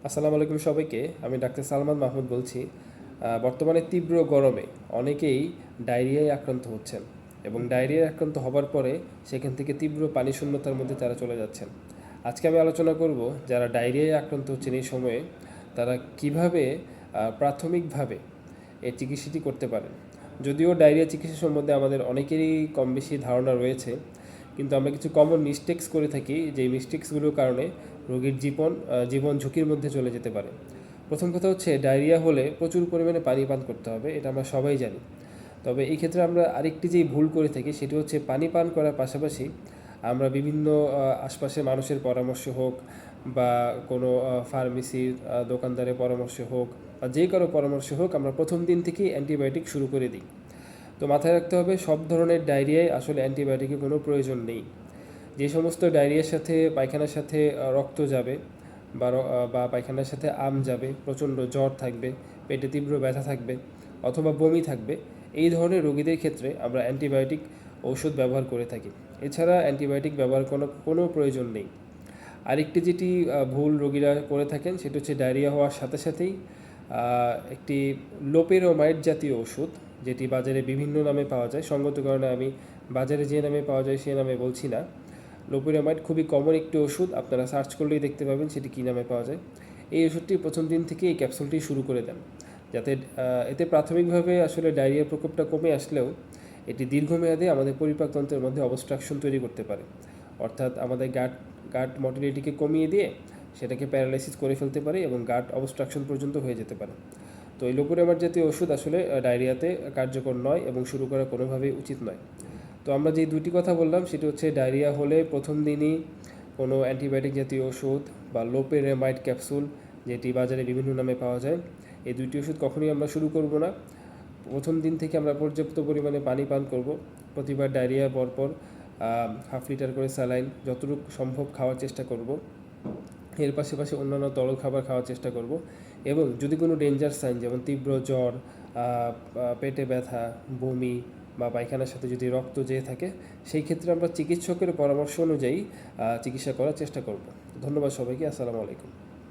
আসসালামু আলাইকুম সবাইকে। আমি ডাক্তার সালমান মাহমুদ বলছি। বর্তমানে তীব্র গরমে অনেকেই ডায়রিয়ায় আক্রান্ত হচ্ছেন এবং ডায়রিয়ায় আক্রান্ত হবার পরে সেখান থেকে তীব্র পানি শূন্যতার মধ্যে তারা চলে যাচ্ছেন। আজকে আমি আলোচনা করব যারা ডায়রিয়ায় আক্রান্ত হচ্ছেন এই সময়ে তারা কিভাবে প্রাথমিকভাবে এই চিকিৎসাটি করতে পারেন। যদিও ডায়রিয়া চিকিৎসা সম্বন্ধে আমাদের অনেকেরই কম বেশি ধারণা রয়েছে, কিন্তু আমরা কিছু কমন মিস্টেক্স করে থাকি, যেই মিস্টেক্সগুলোর কারণে রোগীর জীবন ঝুঁকির মধ্যে চলে যেতে পারে। প্রথম কথা হচ্ছে, ডায়রিয়া হলে প্রচুর পরিমাণে পানি পান করতে হবে, এটা আমরা সবাই জানি। তবে এই ক্ষেত্রে আমরা আরেকটি যেই ভুল করে থাকি সেটি হচ্ছে পানি পান করার পাশাপাশি আমরা বিভিন্ন আশপাশের মানুষের পরামর্শ হোক বা কোনো ফার্মেসির দোকানদারের পরামর্শ হোক বা যে কারো পরামর্শ হোক, আমরা প্রথম দিন থেকেই অ্যান্টিবায়োটিক শুরু করে দিই। তো মাথায় রাখতে হবে, সব ধরনের ডায়রিয়ায় আসলে অ্যান্টিবায়োটিকের কোনো প্রয়োজন নেই। যে সমস্ত ডায়রিয়ার সাথে পায়খানার সাথে রক্ত যাবে বা পায়খানার সাথে যাবে, প্রচণ্ড জ্বর থাকবে, পেটে তীব্র ব্যথা থাকবে অথবা বমি থাকবে, এই ধরনের রোগীদের ক্ষেত্রে আমরা অ্যান্টিবায়োটিক ঔষধ ব্যবহার করে থাকি। এছাড়া অ্যান্টিবায়োটিক ব্যবহার করার কোনো প্রয়োজন নেই। আরেকটি যেটি ভুল রোগীরা করে থাকেন সেটা হচ্ছে ডায়রিয়া হওয়ার সাথে সাথেই একটি লোপেরোমাইড জাতীয় ওষুধ, যেটি বাজারে বিভিন্ন নামে পাওয়া যায়, সঙ্গত কারণে আমি বাজারে যে নামে পাওয়া যায় সে নামে বলছি না। লোপেরামাইড খুবই কমন একটি ওষুধ, আপনারা সার্চ করলেই দেখতে পাবেন সেটি কী নামে পাওয়া যায়। এই ওষুধটি প্রথম দিন থেকে এই ক্যাপসুলটি শুরু করে দেন, যাতে এতে প্রাথমিকভাবে আসলে ডায়রিয়ার প্রকোপটা কমে আসলেও এটি দীর্ঘমেয়াদে আমাদের পরিপাকতন্ত্রের মধ্যে অবস্ট্রাকশন তৈরি করতে পারে। অর্থাৎ আমাদের গাট মটিলিটিকে কমিয়ে দিয়ে সেটাকে প্যারালাইসিস করে ফেলতে পারে এবং গাট অবস্ট্রাকশন পর্যন্ত হয়ে যেতে পারে। তো এই লোপেরামাইড জাতীয় ওষুধ আসলে ডায়রিয়াতে কার্যকর নয় এবং শুরু করা কোনোভাবেই উচিত নয়। তো আমরা যে দুটি কথা বললাম সেটি হচ্ছে, ডায়রিয়া হলে প্রথম দিনই কোনো অ্যান্টিবায়োটিক জাতীয় ওষুধ বা লোপেরামাইড ক্যাপসুল, যেটি বাজারে বিভিন্ন নামে পাওয়া যায়, এই দুইটি ওষুধ কখনোই আমরা শুরু করব না। প্রথম দিন থেকে আমরা পর্যাপ্ত পরিমাণে পানি পান করব। প্রতিবার ডায়রিয়া পরপর হাফ লিটার করে স্যালাইন যতটুকু সম্ভব খাওয়ার চেষ্টা করব। এর পাশাপাশি অন্যান্য তরল খাবার খাওয়ার চেষ্টা করব। এবং যদি কোনো ডেঞ্জার সাইন, যেমন তীব্র জ্বর, পেটে ব্যথা, বমি বা পায়খানার সাথে যদি রক্ত যেয়ে থাকে, সেই ক্ষেত্রে আমরা চিকিৎসকের পরামর্শ অনুযায়ী চিকিৎসা করার চেষ্টা করব। ধন্যবাদ সবাইকে। আসসালামু আলাইকুম।